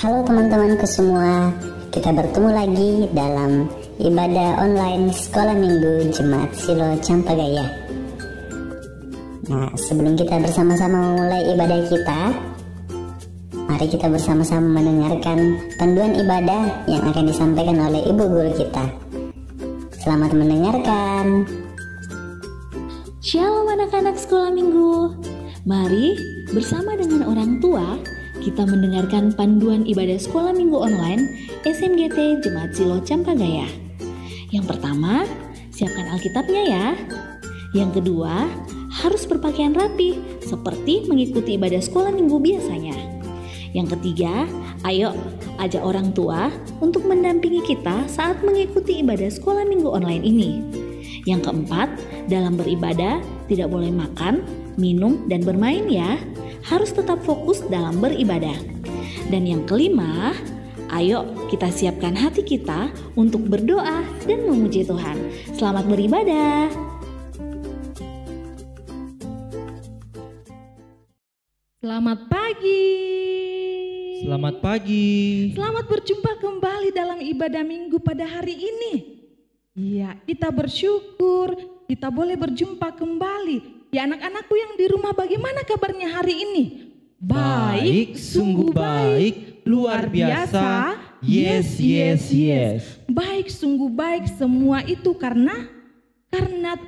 Halo teman-temanku semua, kita bertemu lagi dalam ibadah online Sekolah Minggu Jemaat Silo Campagaya. Nah, sebelum kita bersama-sama memulai ibadah kita, mari kita bersama-sama mendengarkan panduan ibadah yang akan disampaikan oleh Ibu Guru kita. Selamat mendengarkan. Shalom anak-anak Sekolah Minggu. Mari bersama dengan orang tua kita mendengarkan panduan ibadah Sekolah Minggu online SMGT Jemaat Silo Campagaya. Yang pertama, siapkan Alkitabnya ya. Yang kedua, harus berpakaian rapi seperti mengikuti ibadah Sekolah Minggu biasanya. Yang ketiga, ayo ajak orang tua untuk mendampingi kita saat mengikuti ibadah Sekolah Minggu online ini. Yang keempat, dalam beribadah tidak boleh makan, minum, dan bermain ya. Harus tetap fokus dalam beribadah. Dan yang kelima, ayo kita siapkan hati kita untuk berdoa dan memuji Tuhan. Selamat beribadah. Selamat pagi. Selamat pagi. Selamat berjumpa kembali dalam ibadah minggu pada hari ini. Iya, kita bersyukur kita boleh berjumpa kembali. Ya anak-anakku yang di rumah, bagaimana kabarnya hari ini? Baik, sungguh baik, luar biasa. Yes, yes, yes. Baik, sungguh baik, semua itu karena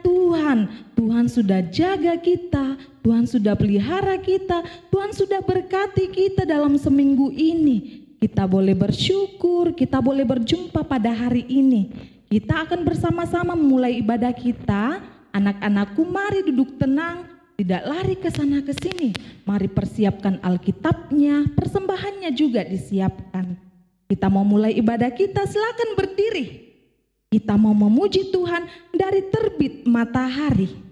Tuhan sudah jaga kita, Tuhan sudah pelihara kita, Tuhan sudah berkati kita dalam seminggu ini. Kita boleh bersyukur, kita boleh berjumpa pada hari ini. Kita akan bersama-sama memulai ibadah kita. Anak-anakku, mari duduk tenang, tidak lari ke sana ke sini. Mari persiapkan Alkitabnya, persembahannya juga disiapkan. Kita mau mulai ibadah kita, silakan berdiri. Kita mau memuji Tuhan dari terbit matahari.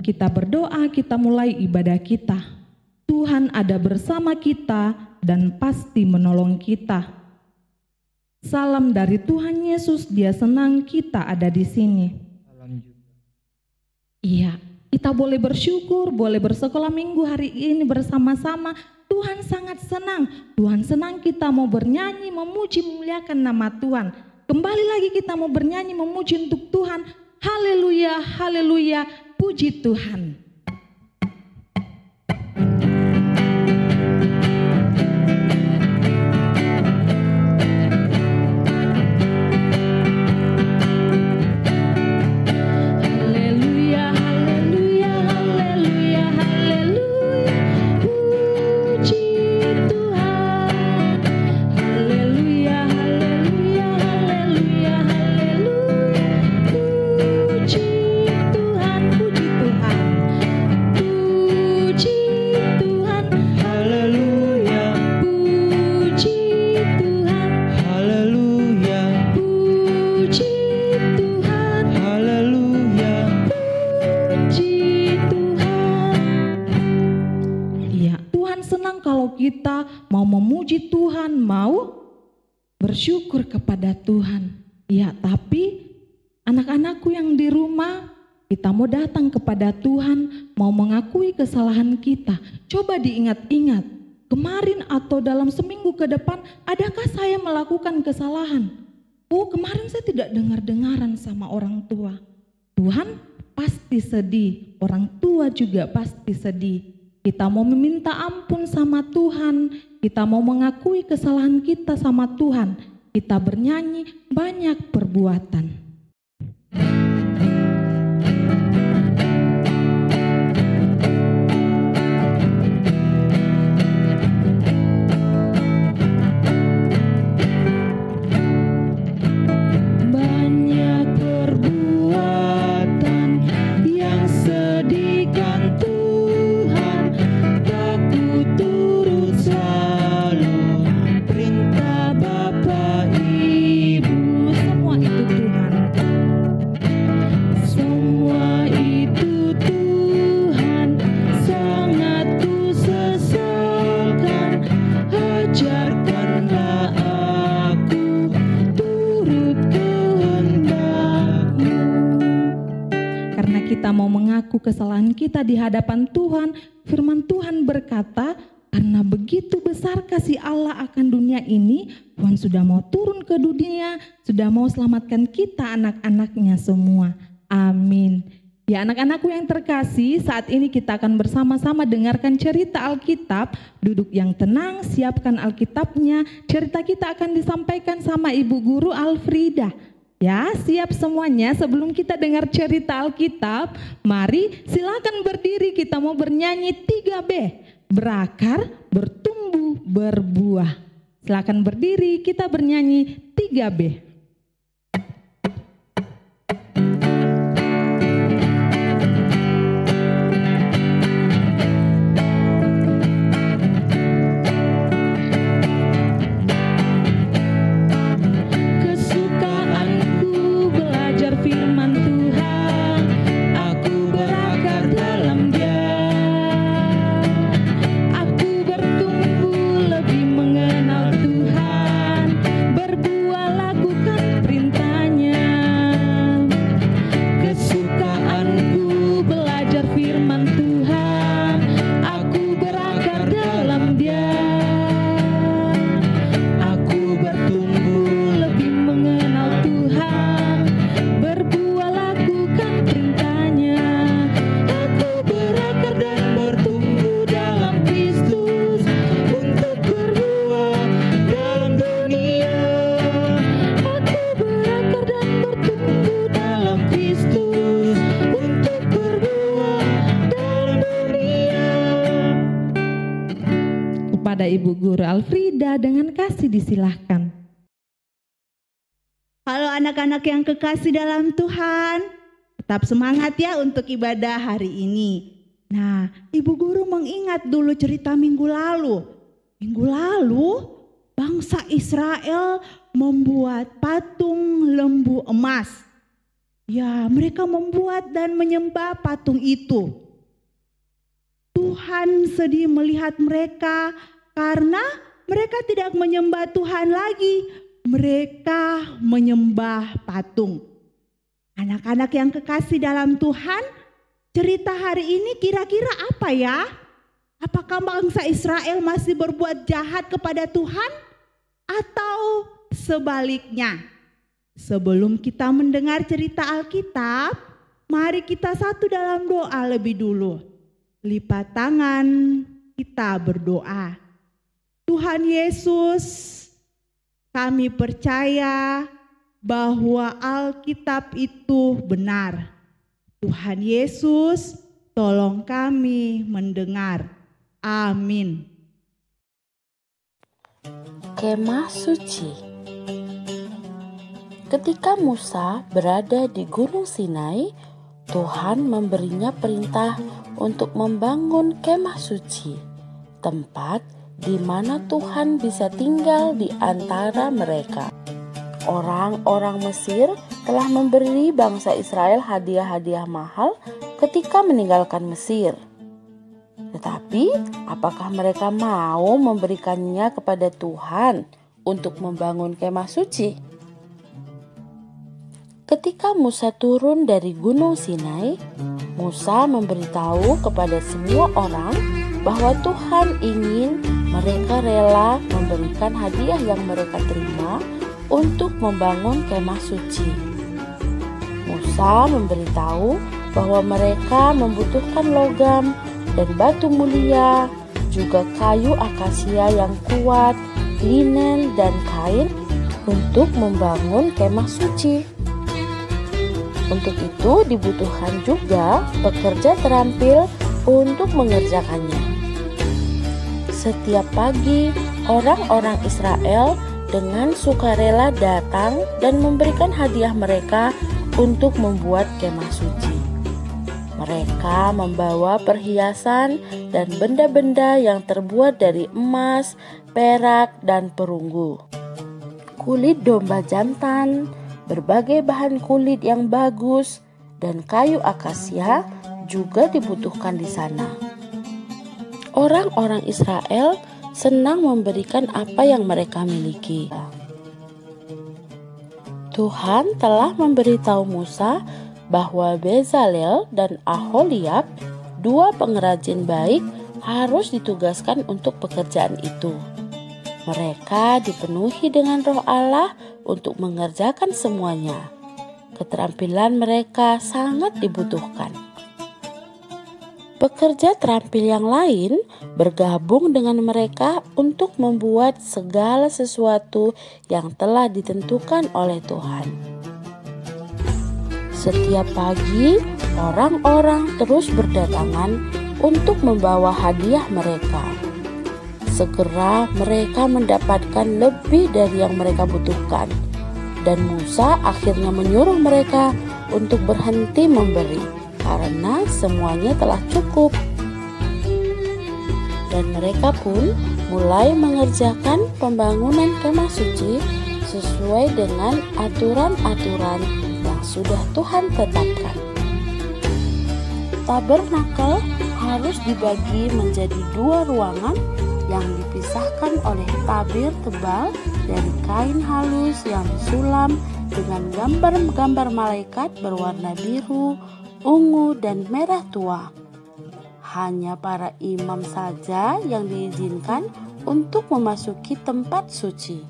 Kita berdoa, kita mulai ibadah kita. Tuhan ada bersama kita dan pasti menolong kita. Salam dari Tuhan Yesus, Dia senang kita ada di sini. Iya, kita boleh bersyukur, boleh bersekolah minggu hari ini bersama-sama. Tuhan sangat senang. Tuhan senang kita mau bernyanyi, memuji, memuliakan nama Tuhan. Kembali lagi kita mau bernyanyi, memuji untuk Tuhan. Haleluya, haleluya. Puji Tuhan. Kita mau memuji Tuhan, mau bersyukur kepada Tuhan. Ya, tapi anak-anakku yang di rumah, kita mau datang kepada Tuhan, mau mengakui kesalahan kita. Coba diingat-ingat, kemarin atau dalam seminggu ke depan, adakah saya melakukan kesalahan? Oh, kemarin saya tidak dengar-dengaran sama orang tua. Tuhan pasti sedih, orang tua juga pasti sedih. Kita mau meminta ampun sama Tuhan, kita mau mengakui kesalahan kita sama Tuhan. Kita bernyanyi banyak perbuatan. Kita mau mengaku kesalahan kita di hadapan Tuhan. Firman Tuhan berkata, karena begitu besar kasih Allah akan dunia ini, Tuhan sudah mau turun ke dunia, sudah mau selamatkan kita anak-anaknya semua. Amin. Ya, anak-anakku yang terkasih, saat ini kita akan bersama-sama dengarkan cerita Alkitab. Duduk yang tenang, siapkan Alkitabnya. Cerita kita akan disampaikan sama Ibu Guru Alfrida. Ya, siap semuanya. Sebelum kita dengar cerita Alkitab, mari silakan berdiri, kita mau bernyanyi 3B. Berakar, bertumbuh, berbuah. Silakan berdiri, kita bernyanyi 3B. Ibu Guru Alfrida dengan kasih disilahkan. Halo anak-anak yang kekasih dalam Tuhan, tetap semangat ya untuk ibadah hari ini. Nah, Ibu Guru mengingat dulu cerita minggu lalu. Minggu lalu bangsa Israel membuat patung lembu emas. Ya, mereka membuat dan menyembah patung itu. Tuhan sedih melihat mereka karena mereka tidak menyembah Tuhan lagi, mereka menyembah patung. Anak-anak yang kekasih dalam Tuhan, cerita hari ini kira-kira apa ya? Apakah bangsa Israel masih berbuat jahat kepada Tuhan? Atau sebaliknya? Sebelum kita mendengar cerita Alkitab, mari kita satu dalam doa lebih dulu. Lipat tangan, kita berdoa. Tuhan Yesus, kami percaya bahwa Alkitab itu benar. Tuhan Yesus, tolong kami mendengar. Amin. Kemah suci. Ketika Musa berada di Gunung Sinai, Tuhan memberinya perintah untuk membangun kemah suci, tempat di mana Tuhan bisa tinggal di antara mereka. Orang-orang Mesir telah memberi bangsa Israel hadiah-hadiah mahal ketika meninggalkan Mesir. Tetapi, apakah mereka mau memberikannya kepada Tuhan untuk membangun kemah suci? Ketika Musa turun dari Gunung Sinai, Musa memberitahu kepada semua orang bahwa Tuhan ingin mereka rela memberikan hadiah yang mereka terima untuk membangun kemah suci. Musa memberitahu bahwa mereka membutuhkan logam dan batu mulia, juga kayu akasia yang kuat, linen dan kain untuk membangun kemah suci. Untuk itu dibutuhkan juga pekerja terampil untuk mengerjakannya. Setiap pagi, orang-orang Israel dengan sukarela datang dan memberikan hadiah mereka untuk membuat kemah suci. Mereka membawa perhiasan dan benda-benda yang terbuat dari emas, perak, dan perunggu. Kulit domba jantan, berbagai bahan kulit yang bagus, dan kayu akasia juga dibutuhkan di sana. Orang-orang Israel senang memberikan apa yang mereka miliki. Tuhan telah memberitahu Musa bahwa Bezalel dan Aholiab, dua pengrajin baik, harus ditugaskan untuk pekerjaan itu. Mereka dipenuhi dengan Roh Allah untuk mengerjakan semuanya. Keterampilan mereka sangat dibutuhkan. Pekerja terampil yang lain bergabung dengan mereka untuk membuat segala sesuatu yang telah ditentukan oleh Tuhan. Setiap pagi, orang-orang terus berdatangan untuk membawa hadiah mereka. Segera mereka mendapatkan lebih dari yang mereka butuhkan, dan Musa akhirnya menyuruh mereka untuk berhenti memberi karena semuanya telah cukup. Dan mereka pun mulai mengerjakan pembangunan kemah suci sesuai dengan aturan-aturan yang sudah Tuhan tetapkan. Tabernakel harus dibagi menjadi 2 ruangan yang dipisahkan oleh tabir tebal dari kain halus yang disulam dengan gambar-gambar malaikat berwarna biru, ungu, dan merah tua. Hanya para imam saja yang diizinkan untuk memasuki tempat suci.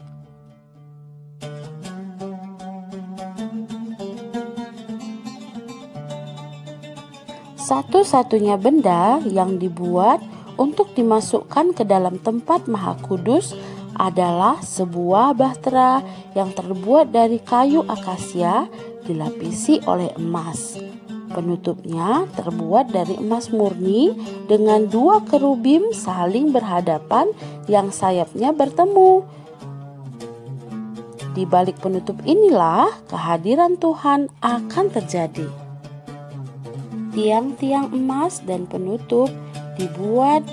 Satu-satunya benda yang dibuat untuk dimasukkan ke dalam tempat Maha Kudus adalah sebuah bahtera yang terbuat dari kayu akasia dilapisi oleh emas. Penutupnya terbuat dari emas murni dengan 2 kerubim saling berhadapan yang sayapnya bertemu. Di balik penutup inilah kehadiran Tuhan akan terjadi. Tiang-tiang emas dan penutup dibuat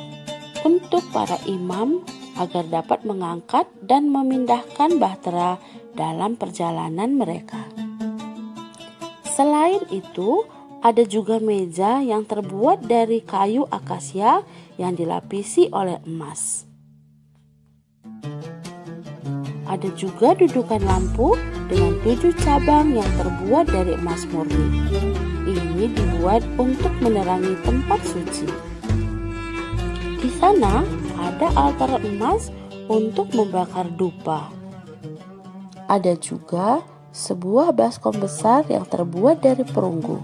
untuk para imam agar dapat mengangkat dan memindahkan bahtera dalam perjalanan mereka. Selain itu, ada juga meja yang terbuat dari kayu akasia yang dilapisi oleh emas. Ada juga dudukan lampu dengan 7 cabang yang terbuat dari emas murni. Ini dibuat untuk menerangi tempat suci. Di sana ada altar emas untuk membakar dupa. Ada juga sebuah baskom besar yang terbuat dari perunggu.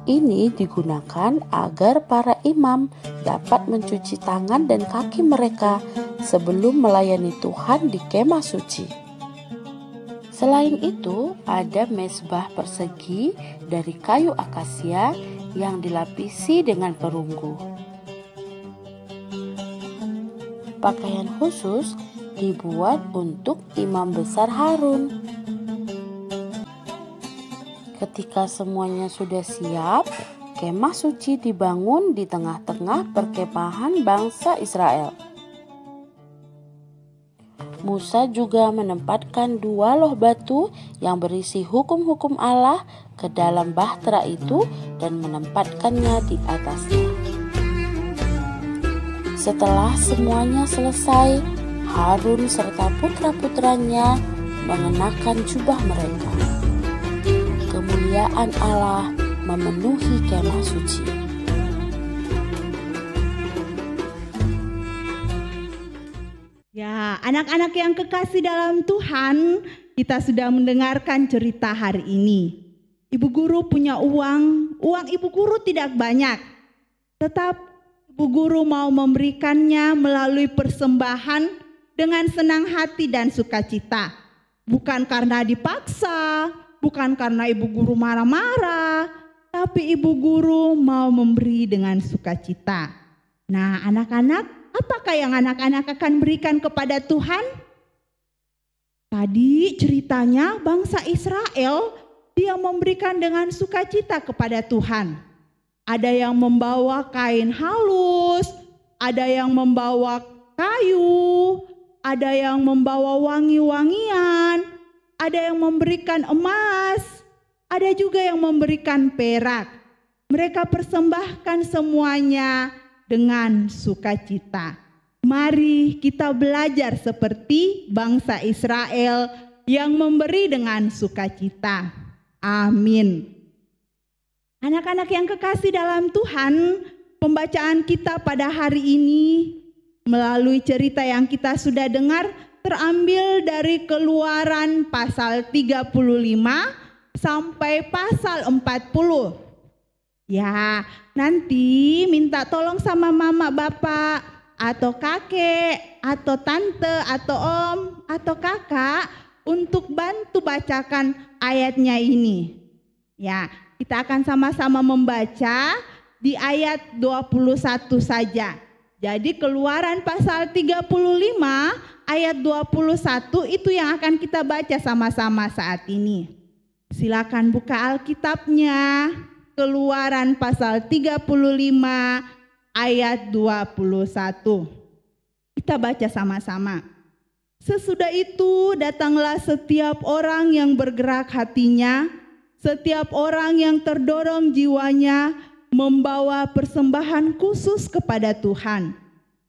Ini digunakan agar para imam dapat mencuci tangan dan kaki mereka sebelum melayani Tuhan di kemah suci. Selain itu, ada mezbah persegi dari kayu akasia yang dilapisi dengan perunggu. Pakaian khusus dibuat untuk imam besar Harun. Ketika semuanya sudah siap, kemah suci dibangun di tengah-tengah perkemahan bangsa Israel. Musa juga menempatkan 2 loh batu yang berisi hukum-hukum Allah ke dalam bahtera itu dan menempatkannya di atasnya. Setelah semuanya selesai, Harun serta putra-putranya mengenakan jubah mereka. kemuliaan Allah memenuhi kemah suci. Ya, anak-anak yang kekasih dalam Tuhan, kita sudah mendengarkan cerita hari ini. Ibu guru punya uang ibu guru tidak banyak. Tetap ibu guru mau memberikannya melalui persembahan dengan senang hati dan sukacita. Bukan karena dipaksa, bukan karena ibu guru marah-marah, tapi ibu guru mau memberi dengan sukacita. Nah, anak-anak, apakah yang anak-anak akan berikan kepada Tuhan? Tadi ceritanya bangsa Israel, dia memberikan dengan sukacita kepada Tuhan. Ada yang membawa kain halus, ada yang membawa kayu, ada yang membawa wangi-wangian, ada yang memberikan emas, ada juga yang memberikan perak. Mereka persembahkan semuanya dengan sukacita. Mari kita belajar seperti bangsa Israel yang memberi dengan sukacita. Amin. Anak-anak yang kekasih dalam Tuhan, pembacaan kita pada hari ini melalui cerita yang kita sudah dengar terambil dari Keluaran pasal 35 sampai pasal 40. Ya, nanti minta tolong sama mama, bapak, atau kakek, atau tante, atau om, atau kakak untuk bantu bacakan ayatnya ini. Ya, kita akan sama-sama membaca di ayat 21 saja. Jadi Keluaran pasal 35 ayat 21 itu yang akan kita baca sama-sama saat ini. Silakan buka Alkitabnya. Keluaran pasal 35 ayat 21. Kita baca sama-sama. Sesudah itu datanglah setiap orang yang bergerak hatinya, setiap orang yang terdorong jiwanya membawa persembahan khusus kepada Tuhan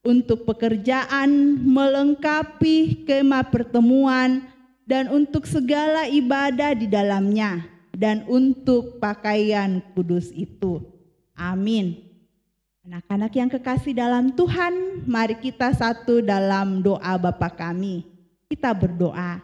untuk pekerjaan melengkapi kemah pertemuan dan untuk segala ibadah di dalamnya dan untuk pakaian kudus itu. Amin. Anak-anak yang kekasih dalam Tuhan, mari kita satu dalam doa Bapa kami. Kita berdoa.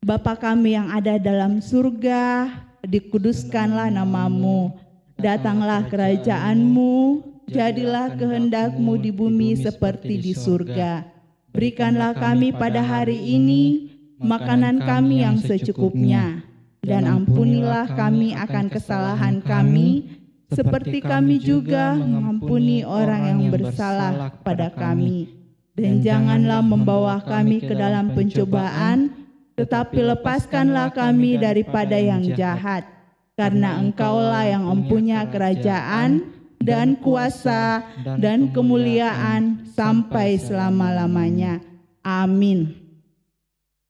Bapa kami yang ada dalam surga, dikuduskanlah namamu. Datanglah kerajaanmu, jadilah kehendak-Mu di bumi seperti di surga. Berikanlah kami pada hari ini makanan kami yang secukupnya. Dan ampunilah kami akan kesalahan kami, seperti kami juga mengampuni orang yang bersalah pada kami. Dan janganlah membawa kami ke dalam pencobaan, tetapi lepaskanlah kami daripada yang jahat. Karena Engkaulah yang mempunyai kerajaan dan kuasa dan kemuliaan sampai selama-lamanya. Amin.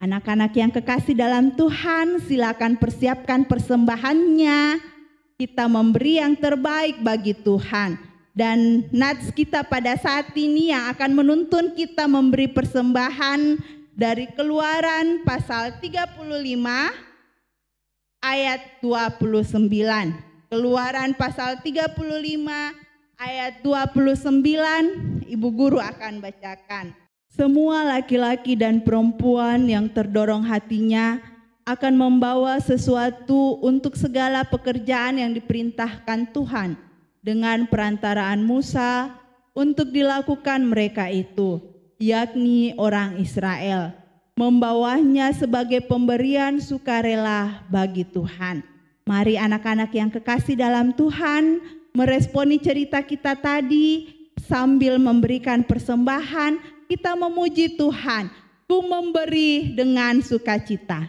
Anak-anak yang kekasih dalam Tuhan, silakan persiapkan persembahannya. Kita memberi yang terbaik bagi Tuhan. Dan nats kita pada saat ini yang akan menuntun kita memberi persembahan dari Keluaran pasal 35 ayat 29. Keluaran pasal 35 ayat 29, Ibu Guru akan bacakan. Semua laki-laki dan perempuan yang terdorong hatinya akan membawa sesuatu untuk segala pekerjaan yang diperintahkan Tuhan dengan perantaraan Musa untuk dilakukan mereka itu, yakni orang Israel, membawanya sebagai pemberian sukarela bagi Tuhan. Mari anak-anak yang kekasih dalam Tuhan meresponi cerita kita tadi sambil memberikan persembahan. Kita memuji Tuhan, ku memberi dengan sukacita.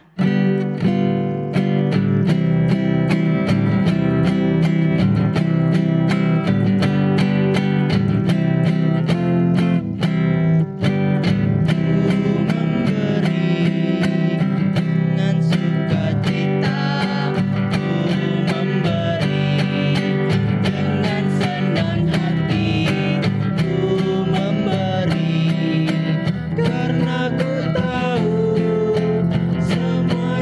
Karena ku tahu semua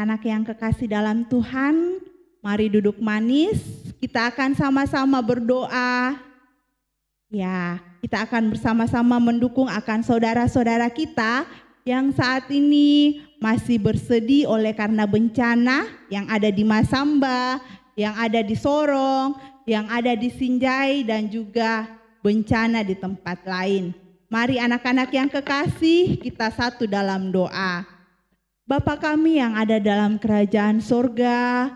anak-anak yang kekasih dalam Tuhan, mari duduk manis. Kita akan sama-sama berdoa. Ya, kita akan bersama-sama mendukung akan saudara-saudara kita yang saat ini masih bersedih oleh karena bencana yang ada di Masamba, yang ada di Sorong, yang ada di Sinjai, dan juga bencana di tempat lain. Mari anak-anak yang kekasih, kita satu dalam doa. Bapa kami yang ada dalam kerajaan sorga,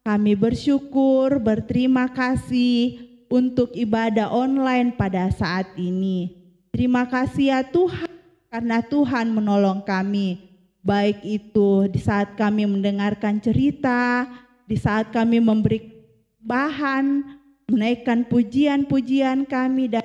kami bersyukur, berterima kasih untuk ibadah online pada saat ini. Terima kasih ya Tuhan, karena Tuhan menolong kami. Baik itu di saat kami mendengarkan cerita, di saat kami memberi bahan, menaikkan pujian-pujian kami, dan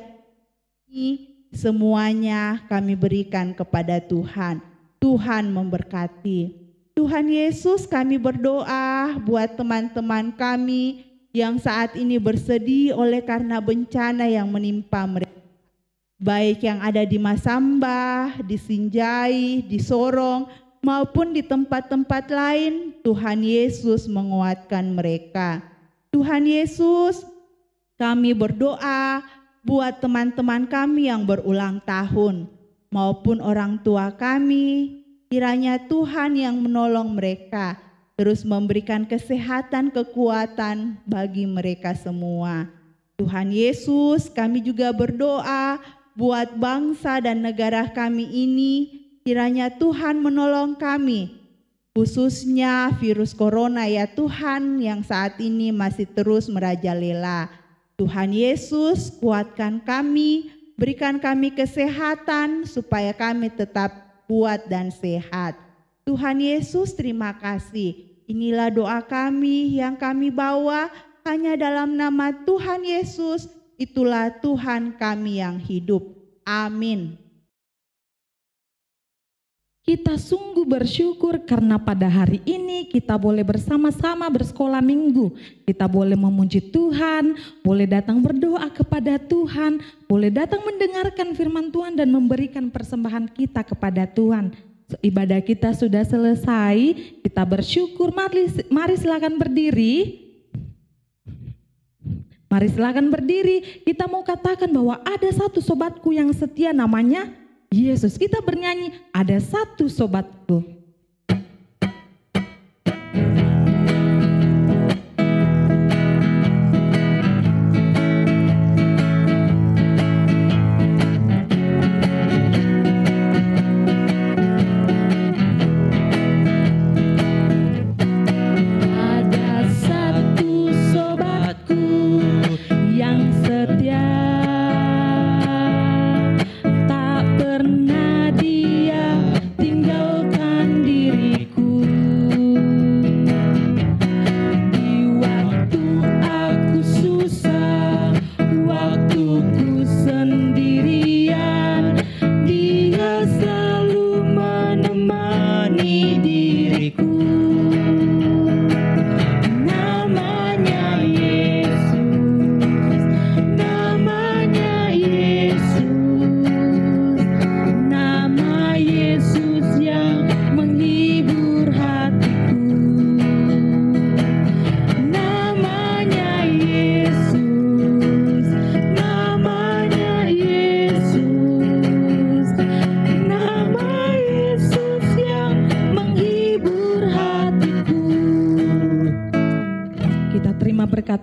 semuanya kami berikan kepada Tuhan. Tuhan memberkati. Tuhan Yesus, kami berdoa buat teman-teman kami yang saat ini bersedih oleh karena bencana yang menimpa mereka. Baik yang ada di Masamba, di Sinjai, di Sorong, maupun di tempat-tempat lain, Tuhan Yesus menguatkan mereka. Tuhan Yesus, kami berdoa buat teman-teman kami yang berulang tahun, maupun orang tua kami, kiranya Tuhan yang menolong mereka, terus memberikan kesehatan, kekuatan bagi mereka semua. Tuhan Yesus, kami juga berdoa buat bangsa dan negara kami ini, kiranya Tuhan menolong kami, khususnya virus corona ya Tuhan yang saat ini masih terus merajalela. Tuhan Yesus, kuatkan kami, berikan kami kesehatan supaya kami tetap kuat dan sehat. Tuhan Yesus, terima kasih. Inilah doa kami yang kami bawa hanya dalam nama Tuhan Yesus. Itulah Tuhan kami yang hidup. Amin. Kita sungguh bersyukur karena pada hari ini kita boleh bersama-sama bersekolah minggu. Kita boleh memuji Tuhan, boleh datang berdoa kepada Tuhan, boleh datang mendengarkan firman Tuhan dan memberikan persembahan kita kepada Tuhan. Ibadah kita sudah selesai, kita bersyukur. Mari silakan berdiri. Mari silakan berdiri. Kita mau katakan bahwa ada satu sobatku yang setia, namanya Yesus. Kita bernyanyi, ada satu sobatku.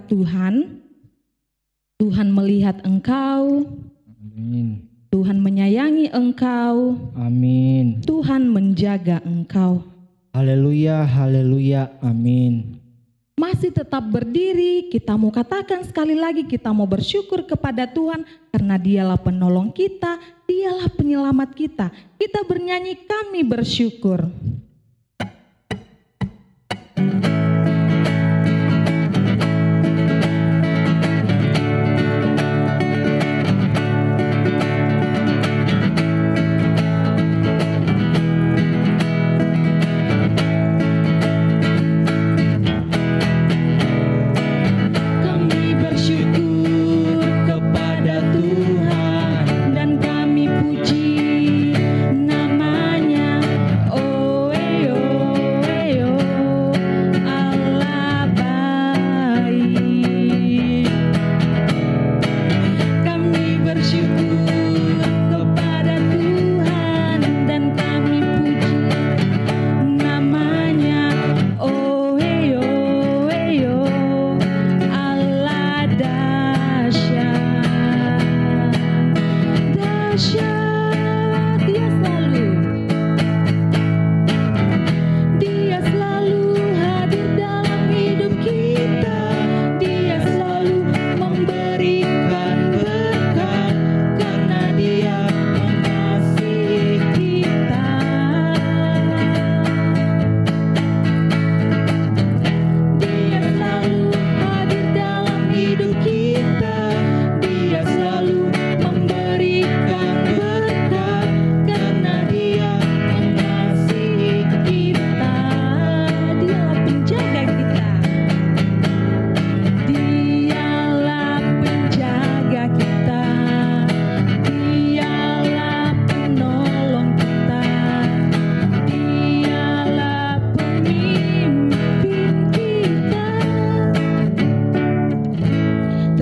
Tuhan, Tuhan melihat engkau, Amin. Tuhan menyayangi engkau, Amin. Tuhan menjaga engkau. Haleluya, haleluya, amin. Masih tetap berdiri, kita mau katakan sekali lagi, kita mau bersyukur kepada Tuhan karena Dialah penolong kita, Dialah penyelamat kita. Kita bernyanyi, kami bersyukur. Oh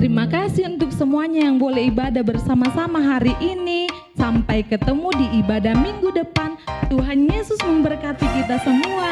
Terima kasih untuk semuanya yang boleh ibadah bersama-sama hari ini. Sampai ketemu di ibadah minggu depan. Tuhan Yesus memberkati kita semua.